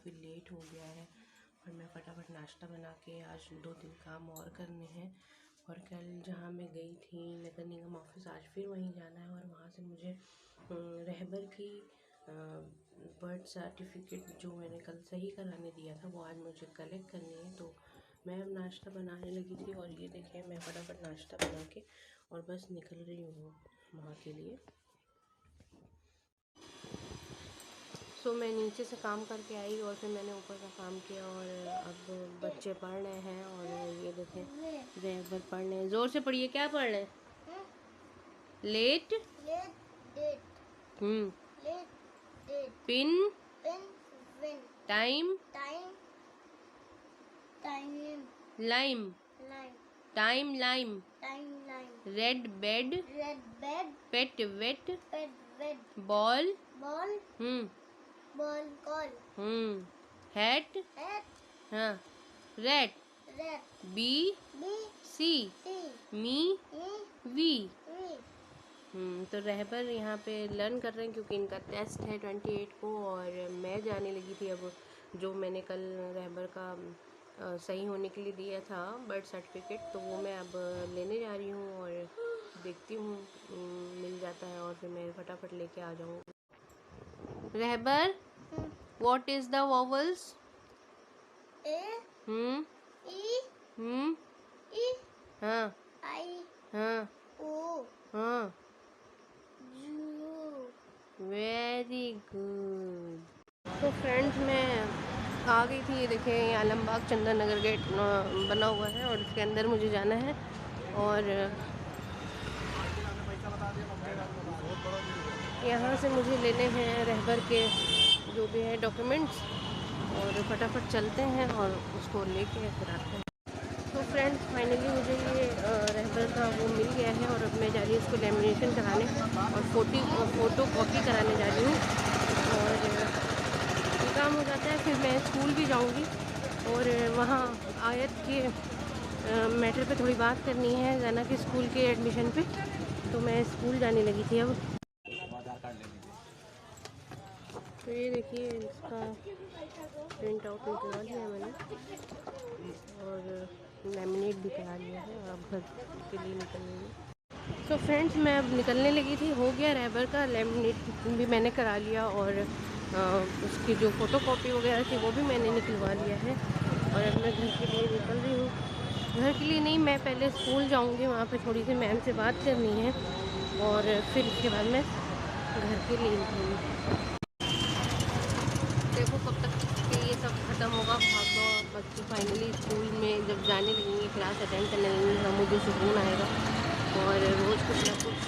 काफ़ी लेट हो गया है और मैं फटाफट नाश्ता बना के आज 2-3 काम और करने हैं। और कल जहाँ मैं गई थी नगर निगम ऑफिस, आज फिर वहीं जाना है और वहाँ से मुझे रहबर की बर्थ सर्टिफिकेट जो मैंने कल सही कराने दिया था वो आज मुझे कलेक्ट करनी है। तो मैं अब नाश्ता बनाने लगी थी और ये देखिए मैं फटाफट नाश्ता बना के और बस निकल रही हूँ वहाँ के लिए। तो मैं नीचे से काम करके आई और फिर मैंने ऊपर का काम किया और अब बच्चे पढ़ रहे हैं और ये देखें रहबर पढ़ रहे हैं। ज़ोर से पढ़िए, क्या पढ़ रहे हैं? Let pin time lime time lime red bed pet wet ball hat हाँ rate bee see me we. तो रहबर यहाँ पे लर्न कर रहे हैं क्योंकि इनका टेस्ट है 28 को और मैं जाने लगी थी अब जो मैंने कल रहबर का सही होने के लिए दिया था बर्थ सर्टिफिकेट, तो वो मैं अब लेने जा रही हूँ और देखती हूँ मिल जाता है और फिर मैं फटाफट लेके आ जाऊँगी। रहबर व्हाट इज़ द वोवेल्स? हाँ हाँ हाँ वेरी गुड। तो फ्रेंड्स मैं आ गई थी, ये देखें ये आलमबाग चंदन नगर गेट बना हुआ है और इसके अंदर मुझे जाना है और यहाँ से मुझे लेने हैं रहबर के जो भी है डॉक्यूमेंट्स और फटाफट चलते हैं और उसको लेके फिर आते हैं। तो फ्रेंड्स फाइनली मुझे ये रहबर का वो मिल गया है और अब मैं जा रही हूँ इसको लेमिनेशन कराने और फ़ोटो कॉपी कराने जा रही हूँ और ये काम हो जाता है। फिर मैं स्कूल भी जाऊँगी और वहाँ आयत के मैटर पे थोड़ी बात करनी है जना के स्कूल के एडमिशन पे, तो मैं स्कूल जाने लगी थी अब। तो ये देखिए इसका प्रिंट आउट निकलवा लिया है मैंने और लैमिनेट भी करा लिया है और अब घर के लिए निकलेंगे। तो फ्रेंड्स मैं अब निकलने लगी थी, हो गया रहबर का लैमिनेट भी मैंने करा लिया और उसकी जो फ़ोटोकॉपी वगैरह थी वो भी मैंने निकलवा लिया है और अब मैं घर के लिए निकल रही हूँ। घर के लिए नहीं, मैं पहले स्कूल जाऊँगी, वहाँ पे थोड़ी सी मैम से बात करनी है और फिर उसके बाद मैं घर के लिए निकलूँगी। देखो कब तक के ये सब ख़त्म होगा, भाग दौड़, बच्चे फाइनली स्कूल में जब जाने लगेंगे, क्लास अटेंड करने लगेंगे तो मुझे सुकून आएगा। और रोज़ कुछ ना कुछ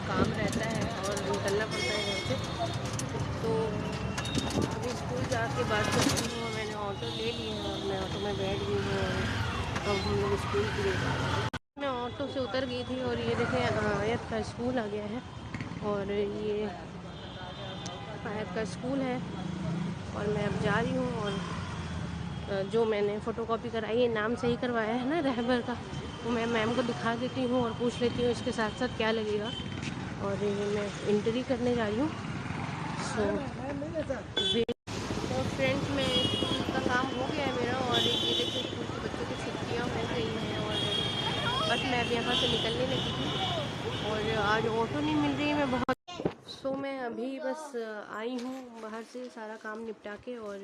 काम रहता है और निकलना पड़ता है घर से। तो अभी स्कूल जाके बात करती हूँ, मैंने ऑटो ले ली है और मैं ऑटो में बैठ गई हूँ और अब हम लोग स्कूल के लिए जा रहे हैं। मैं ऑटो से उतर गई थी और ये देखें आयत का स्कूल आ गया है और ये आयत का स्कूल है और मैं अब जा रही हूँ और जो मैंने फ़ोटोकॉपी कराई है, नाम सही करवाया है ना रहबर का, वो मैं मैम को दिखा देती हूँ और पूछ लेती हूँ इसके साथ साथ क्या लगेगा। और ये मैं एंट्री करने जा रही हूँ। तो फ्रेंड्स मैं स्कूल का काम हो गया है मेरा और ये देखिए स्कूल के बच्चों की छुट्टियाँ हो गई हैं और बस मैं अब यहाँ से निकलने लगी थी और आज ऑटो नहीं मिल रही, मैं बहुत मैं अभी बस आई हूँ बाहर से सारा काम निपटा के और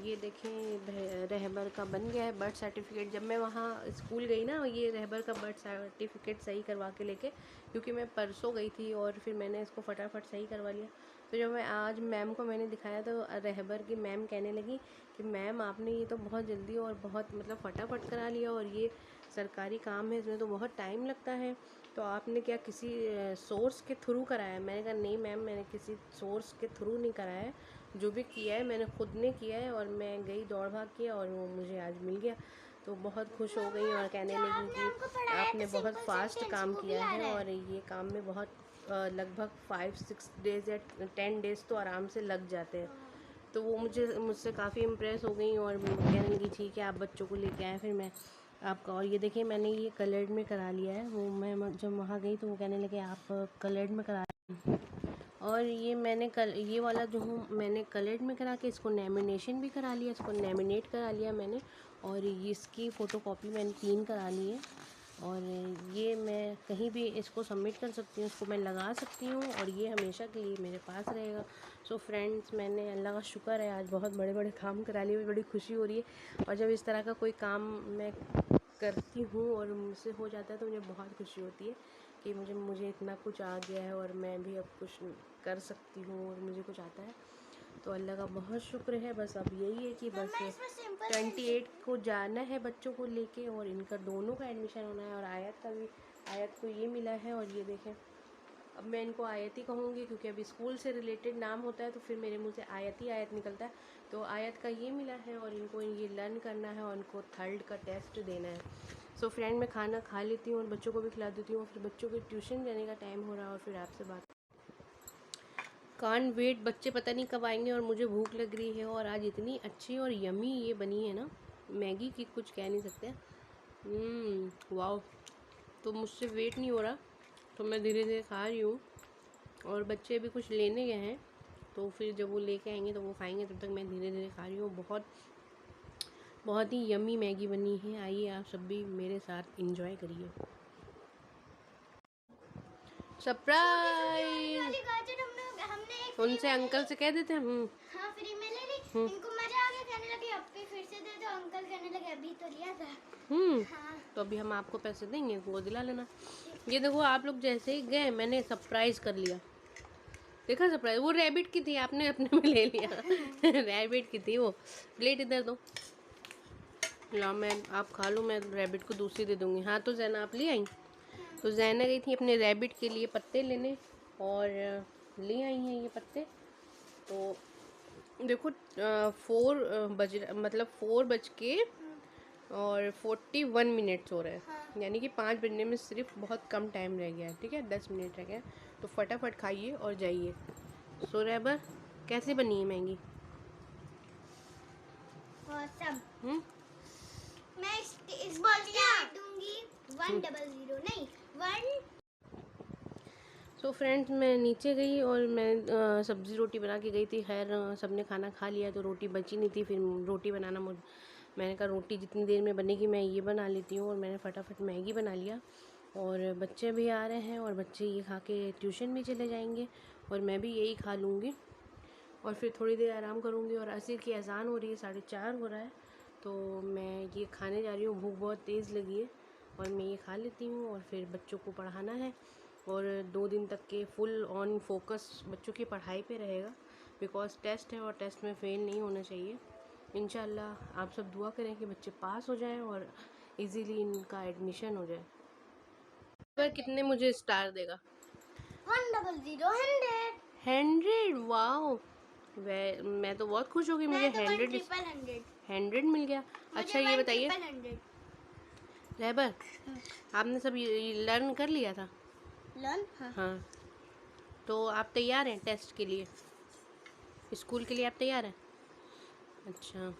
ये देखें रहबर का बन गया है बर्थ सर्टिफिकेट। जब मैं वहाँ स्कूल गई ना, ये रहबर का बर्थ सर्टिफिकेट सही करवा के लेके, क्योंकि मैं परसों गई थी और फिर मैंने इसको फटाफट सही करवा लिया। तो जब मैं आज मैम को मैंने दिखाया तो रहबर की मैम कहने लगी कि मैम आपने ये तो बहुत जल्दी और बहुत मतलब फटाफट करा लिया और ये सरकारी काम है, इसमें तो बहुत टाइम लगता है, तो आपने क्या किसी सोर्स के थ्रू कराया? मैंने कहा नहीं मैम, मैंने किसी सोर्स के थ्रू नहीं कराया है, जो भी किया है मैंने खुद ने किया है और मैं गई दौड़ भाग किया और वो मुझे आज मिल गया। तो बहुत खुश हो गई और कहने लगी कि आपने बहुत फास्ट काम किया है और ये काम में बहुत लगभग 5-6 डेज़ या 10 डेज़ तो आराम से लग जाते हैं। तो वो मुझसे काफ़ी इम्प्रेस हो गई और कहने लगी ठीक है आप बच्चों को लेके आए फिर मैं आपका। और ये देखिए मैंने ये कलर्ड में करा लिया है, वो मैं जब वहाँ गई तो वो कहने लगे आप कलर्ड में करा और ये मैंने ये वाला जो हूँ मैंने कलर्ड में करा के इसको लेमिनेशन भी करा लिया, इसको लेमिनेट करा लिया मैंने। और इसकी फ़ोटोकॉपी मैंने 3 करा ली है। और ये मैं कहीं भी इसको सबमिट कर सकती हूँ, इसको मैं लगा सकती हूँ और ये हमेशा के लिए मेरे पास रहेगा। सो फ्रेंड्स, मैंने अल्लाह का शुक्र है आज बहुत बड़े बड़े काम करा लिए, बड़ी खुशी हो रही है। और जब इस तरह का कोई काम मैं करती हूँ और मुझसे हो जाता है तो मुझे बहुत खुशी होती है कि मुझे इतना कुछ आ गया है और मैं भी अब कुछ कर सकती हूँ और मुझे कुछ आता है। तो अल्लाह का बहुत शुक्र है। बस अब यही है कि बस 28 को जाना है बच्चों को लेके और इनका दोनों का एडमिशन होना है। और आयत को ये मिला है। और ये देखें, अब मैं इनको आयत ही कहूँगी क्योंकि अभी स्कूल से रिलेटेड नाम होता है तो फिर मेरे मुंह से आयत ही आयत निकलता है। तो आयत का ये मिला है और इनको ये लर्न करना है और इनको 3rd का टेस्ट देना है। सो फ्रेंड, मैं खाना खा लेती हूँ और बच्चों को भी खिला देती हूँ और फिर बच्चों के ट्यूशन जाने का टाइम हो रहा है और फिर आपसे बात कान वेट। बच्चे पता नहीं कब आएंगे और मुझे भूख लग रही है। और आज इतनी अच्छी और यमी ये बनी है ना मैगी की, कुछ कह नहीं सकते। वाओ। तो मुझसे वेट नहीं हो रहा तो मैं धीरे धीरे खा रही हूँ। और बच्चे भी कुछ लेने गए हैं तो फिर जब वो लेके आएंगे तो वो खाएंगे, तब तक मैं धीरे धीरे खा रही हूँ। बहुत ही यमी मैगी बनी है। आइए आप सब भी मेरे साथ एंजॉय करिए। सरप्राइज। उनसे अंकल से कह देते हैं। हाँ, फ्री में ले ली। इनको मजा आ गया, कहने लगे अब फिर से दे दो। अंकल कहने लगे अभी तो लिया था। हाँ। तो अभी हम आपको पैसे देंगे, वो दिला लेना। ये देखो, आप लोग जैसे ही गए मैंने सरप्राइज कर लिया। देखा सरप्राइज? वो रैबिट की थी, आपने अपने में ले लिया। रैबिट की थी वो। प्लेट इधर दो। ला, मैं आप खा लो, मैं रैबिट को दूसरी दे दूंगी। हाँ, तो जैना आप ले आई? तो जैना गई थी अपने रैबिट के लिए पत्ते लेने और ले आई हैं ये पत्ते। तो देखो 4 बज के और 41 मिनट्स हो रहे हैं। हाँ। यानी कि 5 बजने में सिर्फ बहुत कम टाइम रह गया है। ठीक है, 10 मिनट रह गया। तो फटाफट खाइए और जाइए। सो रहबर, कैसे बनी है मैगी? ऑसम। मैं इस बॉल दूंगी 100 नहीं 1। सो फ्रेंड्स, मैं नीचे गई और मैं सब्ज़ी रोटी बना के गई थी। खैर सबने खाना खा लिया तो रोटी बची नहीं थी। फिर रोटी बनाना मैंने कहा रोटी जितनी देर में बनेगी मैं ये बना लेती हूँ। और मैंने फटाफट मैगी बना लिया। और बच्चे भी आ रहे हैं और बच्चे ये खा के ट्यूशन भी चले जाएंगे और मैं भी यही खा लूँगी और फिर थोड़ी देर आराम करूँगी। और असर की अज़ान हो रही है, 4:30 हो रहा है। तो मैं ये खाने जा रही हूँ। भूख बहुत तेज़ लगी है और मैं ये खा लेती हूँ और फिर बच्चों को पढ़ाना है। और 2 दिन तक के फुल ऑन फोकस बच्चों की पढ़ाई पे रहेगा, बिकॉज़ टेस्ट है और टेस्ट में फ़ेल नहीं होना चाहिए। इंशाल्लाह आप सब दुआ करें कि बच्चे पास हो जाएं और इजीली इनका एडमिशन हो जाए। पर कितने मुझे स्टार देगा? 100। वाओ, मैं तो बहुत खुश हो गई। मुझे 100 मिल गया। अच्छा ये बताइए रहबर, आपने सब लर्न कर लिया था? हाँ। तो आप तैयार हैं टेस्ट के लिए? स्कूल के लिए आप तैयार हैं? अच्छा।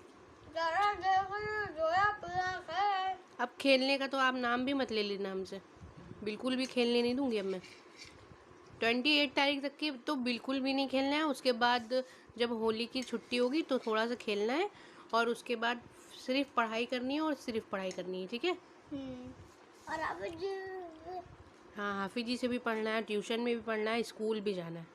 अब खेलने का तो आप नाम भी मत ले लेना हमसे, बिल्कुल भी खेलने नहीं दूंगी अब मैं। 28 तारीख तक की तो बिल्कुल भी नहीं खेलना है। उसके बाद जब होली की छुट्टी होगी तो थोड़ा सा खेलना है और उसके बाद सिर्फ पढ़ाई करनी है और सिर्फ पढ़ाई करनी है। ठीक है? और हाँ, हाफिज जी से भी पढ़ना है, ट्यूशन में भी पढ़ना है, स्कूल भी जाना है।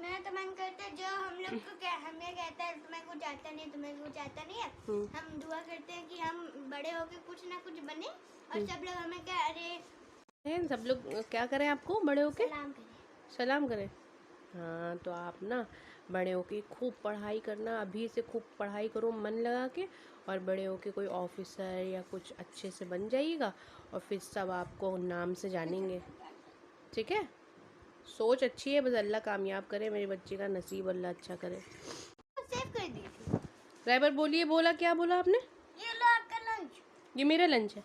मैं तो मन करता है जो हम लोग को हमें कहता है तुम्हें कुछ आता नहीं, तुम्हें कुछ आता नहीं है। हम दुआ करते हैं कि हम बड़े होके कुछ ना कुछ बने और सब लोग हमें क्या अरे सब लोग क्या करें आपको बड़े होके? सलाम करें। हाँ, तो आप ना बड़े होके खूब पढ़ाई करना, अभी से खूब पढ़ाई करो मन लगा के और बड़े होके कोई ऑफिसर या कुछ अच्छे से बन जाइएगा और फिर सब आपको नाम से जानेंगे। ठीक है? सोच अच्छी है, बस अल्लाह कामयाब करे, मेरे बच्चे का नसीब अल्लाह अच्छा करे। सेव कर दी। ड्राइवर बोलिए, बोला क्या बोला आपने? ये लो आपका लंच। ये मेरा लंच है।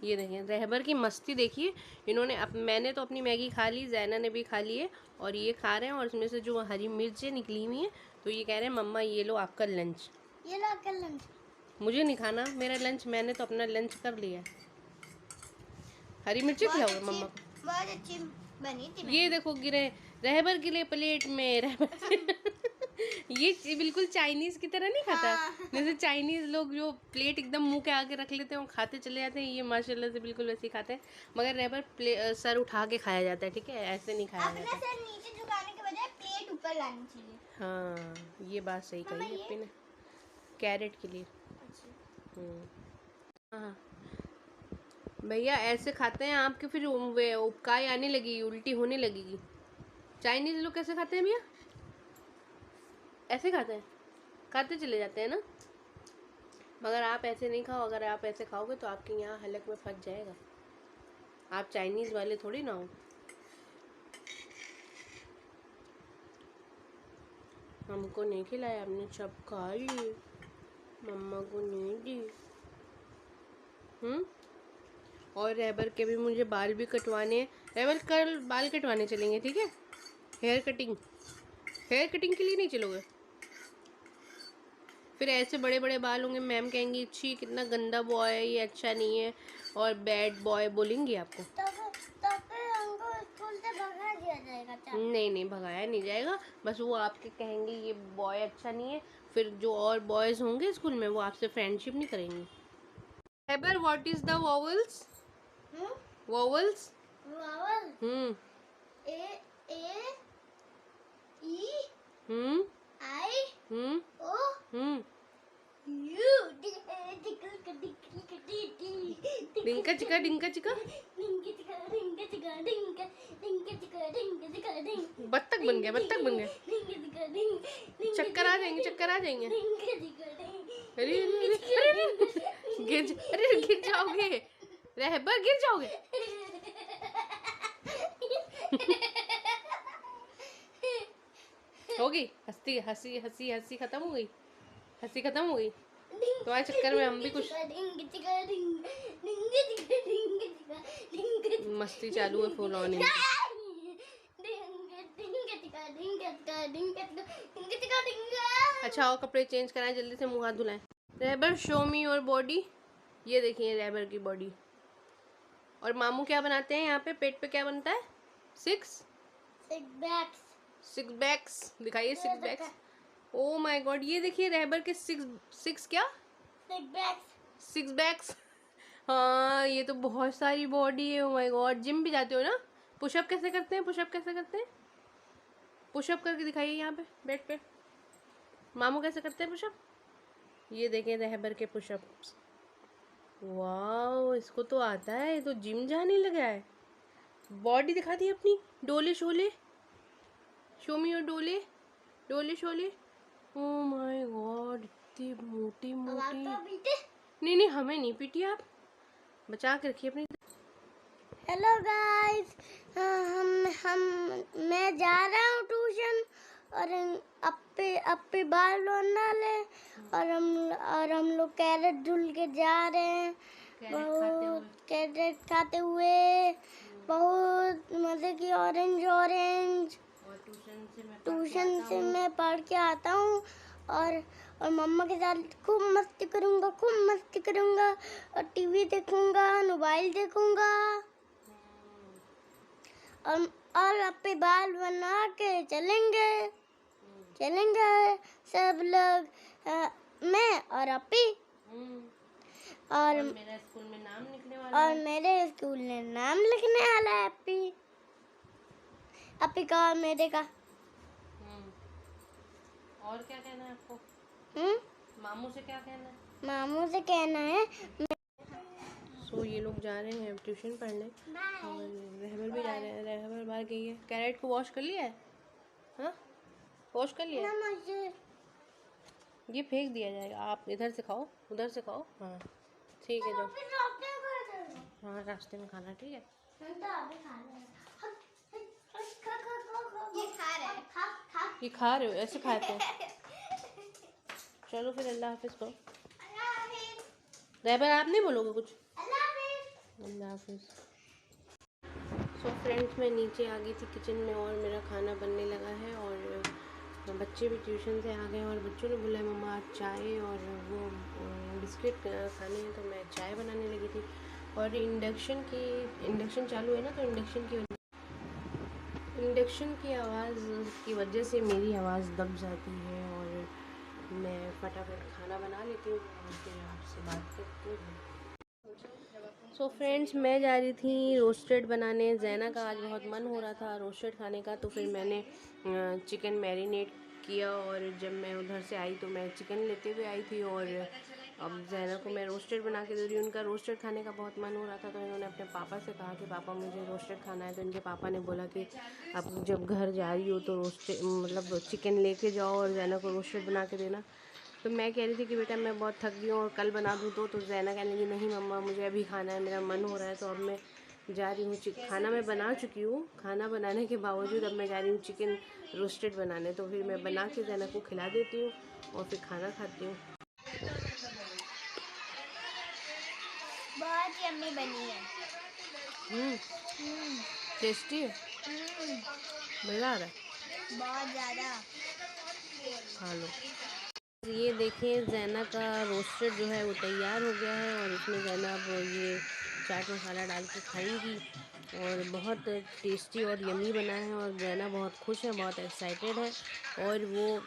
ये देखिए रहबर की मस्ती देखिए। इन्होंने मैंने तो अपनी मैगी खा ली, जैना ने भी खा ली है और ये खा रहे हैं। और इसमें से जो हरी मिर्चें निकली हुई हैं तो ये कह रहे हैं मम्मा ये लो आपका लंच। ये लो आपका लंच। मुझे नहीं खाना मेरा लंच, मैंने तो अपना लंच कर लिया है। हरी मिर्चें खिलाओगे मम्मा को? बहुत अच्छी बनी थी ये देखो गिरे, रहबर गिरे प्लेट में रहबर ये बिल्कुल चाइनीज की तरह नहीं खाता। हाँ। जैसे चाइनीज लोग जो प्लेट एकदम मुंह के आगे रख लेते हैं और खाते चले जाते हैं, ये माशाल्लाह से बिल्कुल वैसे ही खाते हैं। मगर रहबर सर उठा के खाया जाता है, ठीक है, ऐसे नहीं खाया अपना जाता। सर नीचे झुकाने के बजाय प्लेट ऊपर लानी चाहिए। हाँ ये बात सही मामा कही है ये? अपनी ने, कैरेट के लिए। अच्छा। हाँ भैया ऐसे खाते हैं आपके, फिर उपकाई आने लगेगी, उल्टी होने लगेगी। चाइनीज लोग कैसे खाते हैं भैया? ऐसे खाते हैं, खाते चले जाते हैं ना। मगर आप ऐसे नहीं खाओ, अगर आप ऐसे खाओगे तो आपके यहाँ हलक में फंस जाएगा। आप चाइनीज वाले थोड़ी ना हो। हमको नहीं खिलाया आपने, सब खा लिए, मम्मा को नहीं दी। और रहबर के भी मुझे बाल भी कटवाने हैं। रहबर कल बाल कटवाने चलेंगे, ठीक है, हेयर कटिंग। हेयर कटिंग के लिए नहीं चलोगे? फिर ऐसे बड़े बड़े बाल होंगे, मैम कहेंगी छी कितना गंदा बॉय है ये, अच्छा नहीं है, और बैड बॉय बोलेंगी आपको। तो फिर हमको स्कूल से भगा दिया जाएगा क्या? नहीं नहीं, भगाया नहीं जाएगा, बस वो आपके कहेंगे ये बॉय अच्छा नहीं है, फिर जो और बॉयज होंगे स्कूल में वो आपसे फ्रेंडशिप नहीं करेंगे। Rahbar what is the vowels? Vowels? Vowel A E I O U डिंका चिका डिंका चिका, बत्तख बन गया, बत्तख बन गया। चक्कर आ जाएंगे, चक्कर आ जाएंगे। अरे अरे गिर जाओगे, रहबर गिर जाओगे। होगी हंसी हंसी हंसी हंसी खत्म हो गई, हंसी खत्म हो गई। तुम्हारे चक्कर में हम भी कुछ मस्ती चालू है फुल ऑन। अच्छा और कपड़े चेंज कराएं, जल्दी से मुंह हाथ धुलाएं। रहबर शो मी योर बॉडी। ये देखिए रहबर की बॉडी। और मामू क्या बनाते हैं यहाँ पे, पेट पे क्या बनता है? सिक्स बैक्स दिखाइए, 6 बैक्स। ओ माय गॉड, ये देखिए रहबर के 6 क्या, 6 बैक्स। हाँ ये तो बहुत सारी बॉडी है। ओ माय गॉड, जिम भी जाते हो ना? पुशअप कैसे करते हैं, पुशअप कैसे करते हैं? पुशअप करके दिखाइए यहाँ पे बेड पे, मामू कैसे करते हैं पुशअप। ये देखें रहबर के पुशअप्स। वाह इसको तो आता है, ये तो जिम जाने लगा है। बॉडी दिखा दी अपनी, डोले शोले, शो मी योर डोले, डोले शोले। ओ माय गॉड इतनी मोटी मोटी। नहीं नहीं हमें नहीं पीटी, आप बचा के रखिए अपनी। हेलो गाइस, मैं जा रहा हूँ ट्यूशन और अपे बाल डाले और हम लोग कैरेट धुल के जा रहे हैं। बहुत कैरेट खाते हुए बहुत मजे की, ऑरेंज। और ट्यूशन से मैं पढ़ के आता हूँ और मम्मा के साथ खूब मस्ती करूँगा और टीवी देखूँगा, मोबाइल देखूँगा और अपने बाल बना के चलेंगे सब लोग, मैं और अपी। और मेरा स्कूल में नाम लिखने वाला और मेरे स्कूल में नाम लिखने वाला है अपी का और मेरे का। और क्या कहना है आपको? मामू से क्या कहना है? मामू से कहना है। सो ये लोग जा रहे हैं ट्यूशन पढ़ने और रहबर भी जा रहे हैं। रहबर बाहर गई है। कैरेट को वॉश कर लिया है? हाँ वॉश कर लिया है? ये फेंक दिया जाएगा, आप इधर से खाओ उधर से खाओ। हाँ ठीक है जो, हाँ रास्ते में खाना, ठीक है। ये खा रहे हो, ऐसे खाते हैं। चलो फिर अल्लाह हाफिज करो। रहबर आप नहीं बोलोगे कुछ? अल्लाह हाफिज। सो फ्रेंड्स मैं नीचे आ गई थी किचन में और मेरा खाना बनने लगा है और बच्चे भी ट्यूशन से आ गए और बच्चों ने बोला मम्मा आज चाय और वो बिस्किट खाने हैं, तो मैं चाय बनाने लगी थी। और इंडक्शन चालू है ना, तो इंडक्शन की इंडक्शन की आवाज़ की वजह से मेरी आवाज़ दब जाती है और मैं फटाफट खाना बना लेती हूँ और फिर आपसे बात करती हूँ। सो फ्रेंड्स, मैं जा रही थी रोस्टेड बनाने। जैना का आज बहुत मन हो रहा था रोस्टेड खाने का, तो फिर मैंने चिकन मैरिनेट किया और जब मैं उधर से आई तो मैं चिकन लेते हुए आई थी और अब जैना को मैं रोस्टेड बना के दे रही हूँ। उनका रोस्टेड खाने का बहुत मन हो रहा था, तो इन्होंने अपने पापा से कहा कि पापा मुझे रोस्टेड खाना है। तो इनके पापा ने बोला कि अब जब घर जा रही हो तो रोस्टेड मतलब चिकन लेके जाओ और जैना को रोस्टेड बना के देना। तो मैं कह रही थी कि बेटा मैं बहुत थक गई हूँ और कल बना दूँ तो जैना कहने लगी नहीं मम्मा मुझे अभी खाना है, मेरा मन हो रहा है। तो अब मैं जा रही हूँ खाना मैं बना चुकी हूँ। खाना बनाने के बावजूद अब मैं जा रही हूँ चिकन रोस्टेड बनाने। तो फिर मैं बना के जैना को खिला देती हूँ और फिर खाना खाती हूँ। बहुत यम्मी बनी है। टेस्टी है, मज़ा आ रहा है, बहुत ज़्यादा। खा लो। ये देखिए जैना का रोस्टेड जो है वो तैयार हो गया है और इसमें जैना अब ये चाट मसाला डाल के खाएंगी और बहुत टेस्टी और यम्मी बना है और जैना बहुत खुश है, बहुत एक्साइटेड है और वो